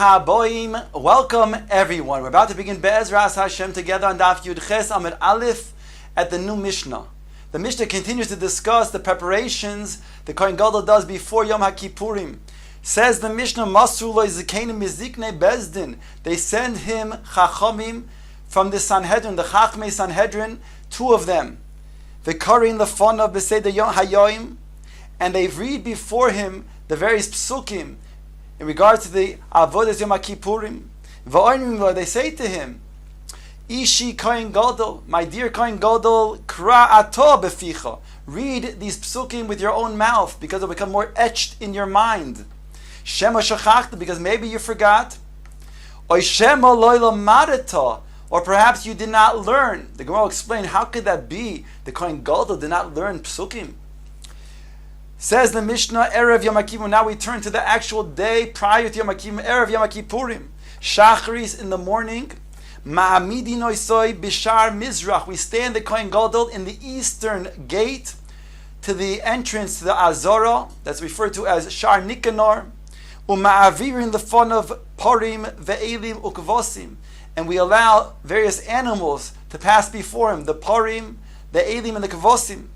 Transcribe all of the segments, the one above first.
Brucha Boim. Welcome everyone. We're about to begin Be'ezras Hashem together on Daf Yud Ches Amud Aleph at the new Mishnah. The Mishnah continues to discuss the preparations the Kohen Gadol does before Yom HaKippurim. Says the Mishnah, Masru lo zikenim miziknei bezdin. They send him Chachamim from the Sanhedrin, the Chachmei Sanhedrin, two of them. V'karin lefonav b'seder Yom Hayoim, and they read before him the various psukim in regards to the Avodas Yom HaKippurim. V'oinim lo, they say to him, Ishi Kohen Gadol, my dear Kohen Gadol, Kra ato beficha. Read these psukim with your own mouth, because they'll become more etched in your mind. Shema shachachta, because maybe you forgot. Oy shema lo lamadeta, or perhaps you did not learn. The Gemara will explain, how could that be? The Kohen Gadol did not learn psukim. Says the Mishnah, Erev Yom HaKippurim. Now we turn to the actual day prior to Yom HaKippurim, Erev Yom HaKippurim. Shacharis in the morning. Ma'amidi noisoi bishar mizrach. We stand the Kohen Gadol in the eastern gate to the entrance to the Azora, that's referred to as Shar Nikanor. Uma'avirin lefonav parim ve'elim ukvosim. And we allow various animals to pass before him, the parim, the elim, and the kvosim.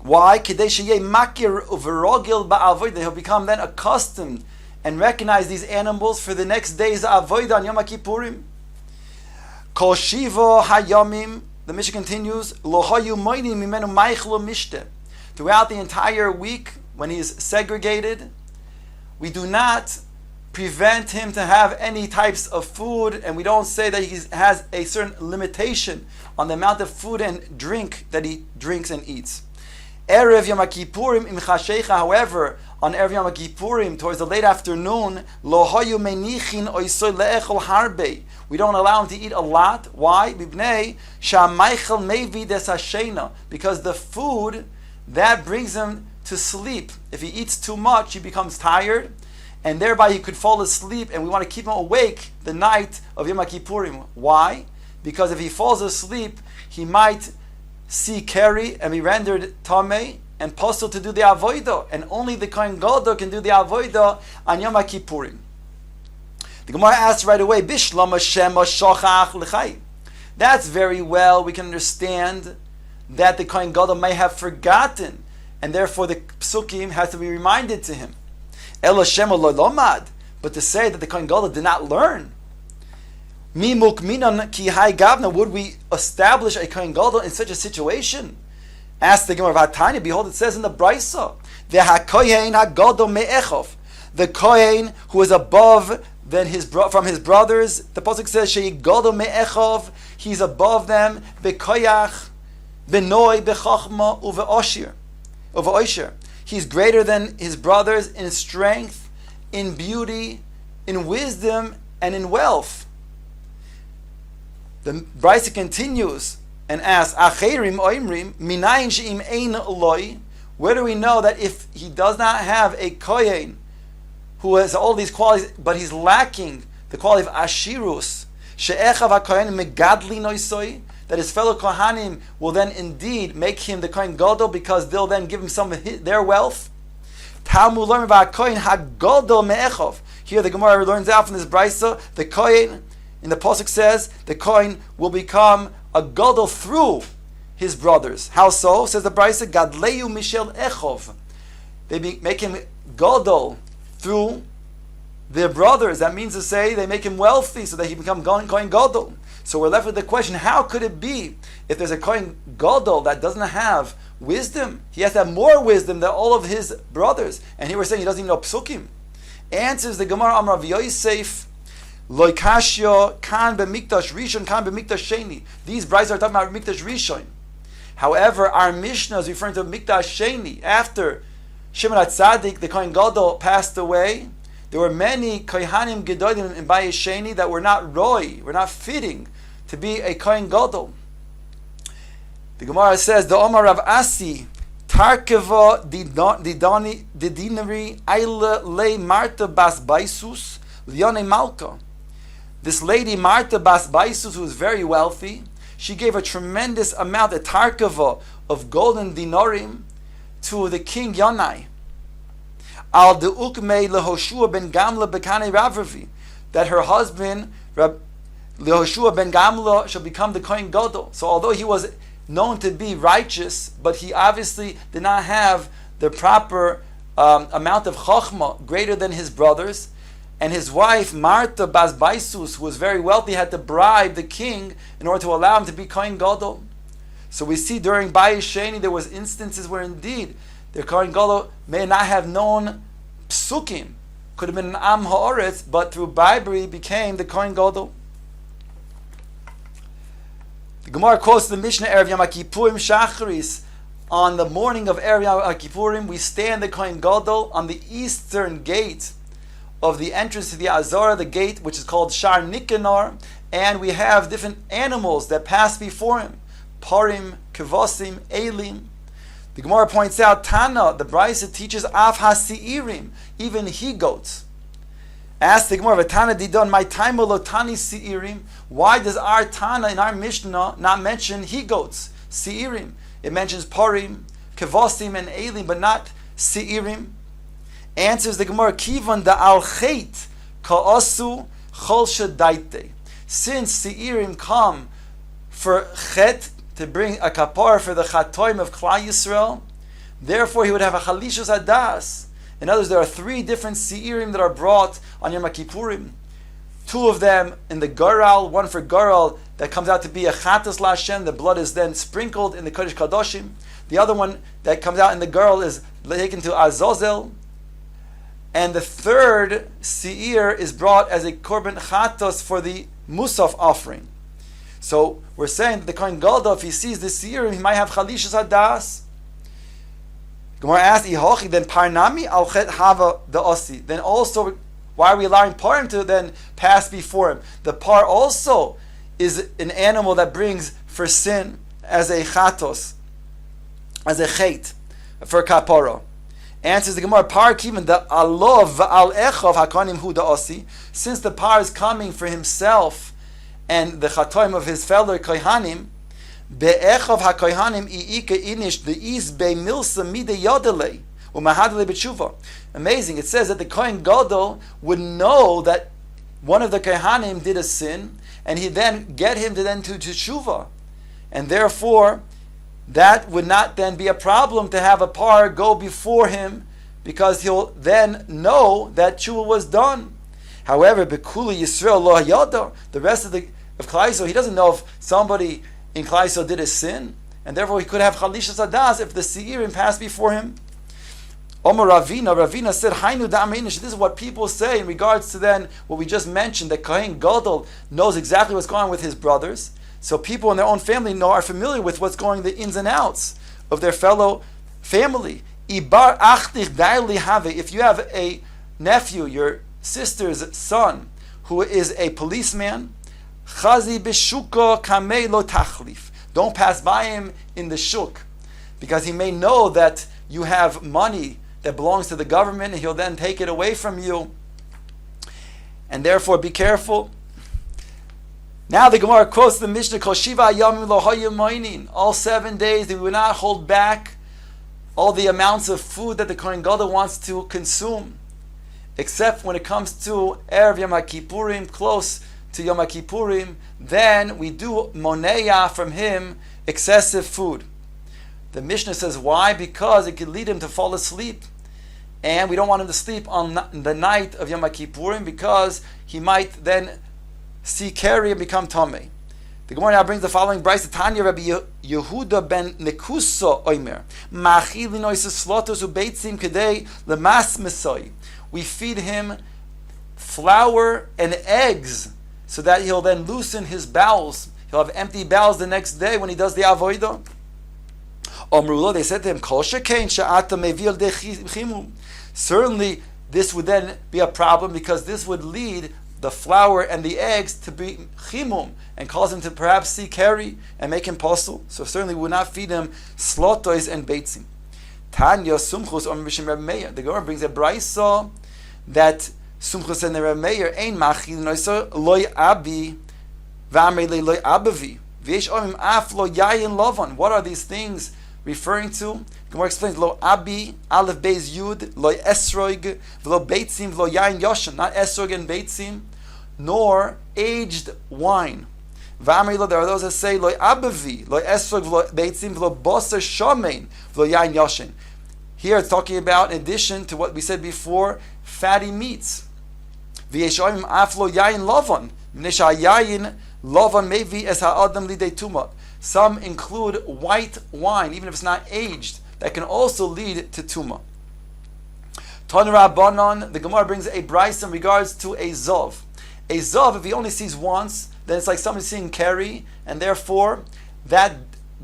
Why? He'll become then accustomed and recognize these animals for the next day's avodah on Yom HaKippurim. Kol shiva hayamim, the Mishnah continues, lo hayu moinim mimenu meichlo mishte. Throughout the entire week, when he is segregated, we do not prevent him to have any types of food, and we don't say that he has a certain limitation on the amount of food and drink that he drinks and eats. Erev Yom HaKippurim im chashecha, however, on Erev Yom HaKippurim, towards the late afternoon, lo hayu menichin oisoi le'echol harbe. We don't allow him to eat a lot. Why? Bibnei sha'meichel mevi des hashena. Because the food, that brings him to sleep. If he eats too much, he becomes tired, and thereby he could fall asleep, and we want to keep him awake the night of Yom HaKippurim. Why? Because if he falls asleep, he might see Keri and be rendered Tamei and possible to do the Avodah, and only the Kohen Gadol can do the Avodah on Yom HaKippurim. The Gemara asks right away, Bishlam Shema Shochach L'chai. That's very well, we can understand that the Kohen Gadol may have forgotten, and therefore the Psukim has to be reminded to him. Elo Shema Lo Lomad, but to say that the Kohen Gadol did not learn, would we establish a Kohen Gadol in such a situation? Ask the Gemara Vatanya. Behold, it says in the Brisa, the Kohen who is above than from his brothers. The pasuk says Gadol me'echov. He's above them. Bekoyach, benoi, bechachma, uve'osher. He's greater than his brothers in strength, in beauty, in wisdom, and in wealth. The Brisa continues and asks, Acherim oimrim, minayin she'im ein loi. Where do we know that if he does not have a kohen who has all these qualities, but he's lacking the quality of ashirus, she'echav hakohen megadli noisoi, that his fellow kohanim will then indeed make him the Kohen Gadol, because they'll then give him some of their wealth. Talmud learn about kohen hagadol me'echov. Here the Gemara learns out from this Brisa, the kohen, in the pasuk says, the Kohen will become a Gadol through his brothers. How so? Says the Brisa, Gadleyu Mishel Echov. They make him Gadol through their brothers. That means to say they make him wealthy so that he become Kohen Gadol. So we're left with the question, how could it be if there's a Kohen Gadol that doesn't have wisdom? He has to have more wisdom than all of his brothers. And here we're saying he doesn't even know psukim. Answers the Gemara Amar Rav Yosef, Loikashyo kan b'mikdash rishon kan b'mikdash sheni. These brides are talking about mikdash rishon. However, our Mishnah is referring to mikdash sheni. After Shimon HaTzadik, the Kohen Gadol, passed away, there were many Kohanim Gedolim in Bayis Sheni that were not roi, were not fitting to be a Kohen Gadol. The Gemara says, the Omar Rav Asi Tarkeva didani didinari aile le Marta bas Baisus lione Malka. This lady, Marta Bas Baisus, who was very wealthy, she gave a tremendous amount, a tarkava, of golden dinarim to the king Yonai. Al de ukmei lehoshua ben Gamla bekane Ravravi, that her husband Lehoshua ben Gamla shall become the Kohen Gadol. So although he was known to be righteous, but he obviously did not have the proper amount of chachma greater than his brothers. And his wife, Martha Bas Baisus, who was very wealthy, had to bribe the king in order to allow him to be Kohen Gadol. So we see during Bayis Sheni there was instances where indeed the Kohen Gadol may not have known psukim, could have been an Am Ha'aretz, but through bribery became the Kohen Gadol. The Gemara quotes the Mishnah, Erev Yom HaKippurim Shacharis. On the morning of Erev Yom HaKippurim, we stand the Kohen Gadol on the eastern gate of the entrance to the Azara, the gate which is called Shar Nikanor, and we have different animals that pass before him. Parim, Kevosim, Elim. The Gemara points out, Tana, the Brisa teaches Af HaSi'irim, even he-goats. Ask the Gemara, Tana Didon, my time Tani Si'irim. Why does our Tana in our Mishnah not mention he-goats, Si'irim? It mentions Parim, Kevosim, and Elim, but not Si'irim. Answers the Gemara, Kivan da al chet ka'asu chol shadaite. Since Seirim come for chet, to bring a kapar for the chatoim of Klal Yisrael, therefore he would have a chalishus adas. In other words, there are 3 different Seirim that are brought on Yom Kippurim. 2 of them in the Garal, one for Garal that comes out to be a chatas lashem, the blood is then sprinkled in the Kodesh Kadoshim. The other one that comes out in the Garal is taken to Azazel. And the 3rd Seir is brought as a Korban Chatos for the Musaf offering. So we're saying that the Kohen Gadol, if he sees the Seir, he might have Chalishas Hadas. Gemara asks, Ihochi, then Parnami al Chet Hava the Osi. Then also, why are we allowing Parim to then pass before him? The Par also is an animal that brings for sin as a Chatos, as a Chet, for Kapara. Answers the Gemara, Par Kivan the Alov al Echov Hakanim Hu da Osi. Since the Par is coming for himself and the Chatoim of his fellow Kohanim, Be'echov HaKohanim I'ika Inish the Is Be Milsa Mide Yodele Umahadele B'tshuva. Amazing. It says that the Kohen Gadol would know that one of the Kohanim did a sin, and he then get him to tshuva, and therefore that would not then be a problem to have a par go before him, because he'll then know that tshuva was done. However, Bekula Yisrael Lo Hayada, the rest of Klal Yisrael, he doesn't know if somebody in Klal Yisrael did a sin, and therefore he could have Chalishas Adas if the Seirim passed before him. Omar Ravina said, Hainu Da'aminish. This is what people say in regards to then what we just mentioned, that Kohen Gadol knows exactly what's going on with his brothers. So people in their own family are familiar with what's going, the ins and outs of their fellow family. Ibar Achtich Daili Have. If you have a nephew, your sister's son, who is a policeman, Chazi Bishuka Kamei Lo Tachlif. Don't pass by him in the shuk, because he may know that you have money that belongs to the government, and he'll then take it away from you. And therefore, be careful. Now the Gemara quotes the Mishnah, Kol Shiva Yomim Lo Hayim Moinin. All 7 days, they will not hold back all the amounts of food that the Kohen Gadol wants to consume, except when it comes to Erev Yom HaKippurim, close to Yom HaKippurim, then we do moneya from him excessive food. The Mishnah says, why? Because it could lead him to fall asleep. And we don't want him to sleep on the night of Yom Kippurim, because he might then see Keri and become Tomei. The Gemara now brings the following brayso. Tanya Rabbi Yehuda ben Nekuso Oimer. Ma'achilin oises slotos ubeitzim kedei lemas mesoi. We feed him flour and eggs so that he'll then loosen his bowels. He'll have empty bowels the next day when he does the avodah. Omrulo, they said to him, Kol shekein she'ata mevil de chimum. Certainly, this would then be a problem, because this would lead the flour and the eggs to be chimum and cause him to perhaps see Keri and make him posel. So certainly, we would not feed him slotois and beitzim. Tanya sumchus or mishim Reb Meir. The Gemara brings a brayso that sumchus and the Reb Meir ein machil noiso loy abi v'amrei loy abavi v'yesh omim af lo yayin lovan. What are these things referring to? Gemara explains, Lo abi, aleph beis yud, lo esroig, v'lo beitzim, v'lo yain yoshen, not esroig and beitzim, nor aged wine. V'amri, there are those that say, Lo abavi, lo esroig, v'lo beitzim, v'lo boser shomein, v'lo yain yoshen. Here it's talking about, in addition to what we said before, fatty meats. V'yeshoim af lo yain lovon, v'nesha yain lovon mevi es ha'adam lidei tumah. Some include white wine, even if it's not aged, that can also lead to tumah. Ton Rabbanon, the Gemara brings a brayso in regards to a zov. A zov, if he only sees once, then it's like somebody seeing Keri, and therefore that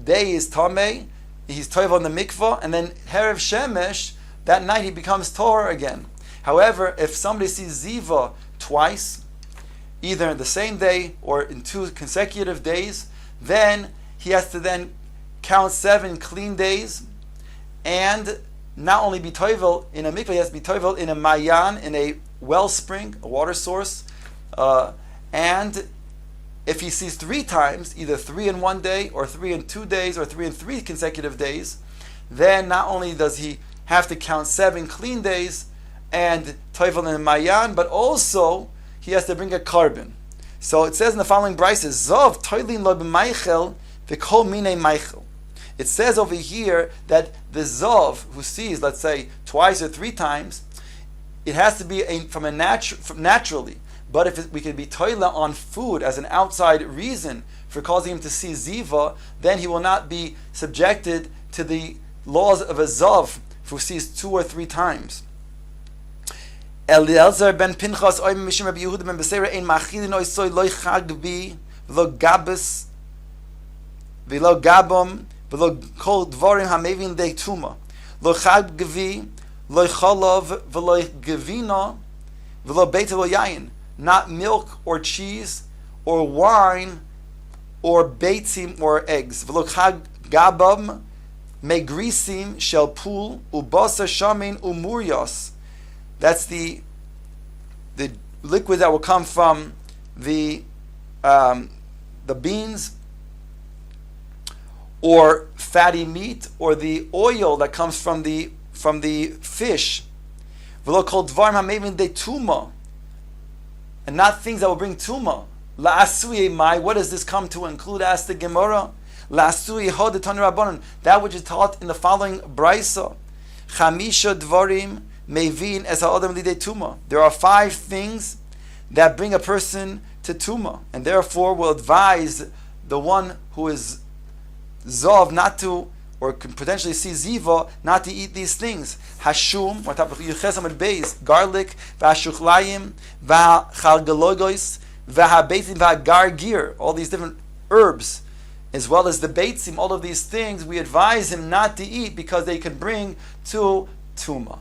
day is tameh, he's toiv on the mikvah, and then Herev Shemesh, that night he becomes Torah again. However, if somebody sees Ziva twice, either in the same day or in 2 consecutive days, then he has to then count 7 clean days, and not only be toivel in a mikveh, he has to be toivel in a mayan, in a wellspring, a water source, and if he sees 3 times, either 3 in 1 day, or 3 in 2 days, or 3 in 3 consecutive days, then not only does he have to count 7 clean days and toivel in a mayan, but also he has to bring a carbon. So it says in the following brises, Zov toilin lo b'meichel v'kol minei meichel. It says over here that the Zov who sees, let's say, twice or 3 times, it has to be naturally. But if we can be toila on food as an outside reason for causing him to see ziva, then he will not be subjected to the laws of a Zov who sees 2 or 3 times. Eliezer ben Pinchas oim mishim Rabbi Yehuda ben Beseira ein machilin oisoi loy chagbi v'lo gabes v'lo gabom v'lo kol dvorim hamevin dei tuma lo chagbi lo cholov v'lo gevino v'lo beit lo yayin, not milk or cheese or wine or beitzim or eggs. V'lo chagabom megrisim shel pul ubasa shamin umuryos. That's the liquid that will come from the beans, or fatty meat, or the oil that comes from the fish. V'lo kol dvarim hamevin de tuma, and not things that will bring tuma. La'asui mai. What does this come to include? Asked the Gemara. La'asui hod etan rabbanon. That which is taught in the following brayso. Chamisha dvarim mevin es ha'adam lidei tuma. There are 5 things that bring a person to tuma, and therefore will advise the one who is zov not to, or can potentially see ziva, not to eat these things. Hashum, garlic, v'ashuchlayim, v'chalgalogos, v'habeitzim, v'gargir, all these different herbs, as well as the beitzim, all of these things we advise him not to eat because they can bring to tuma.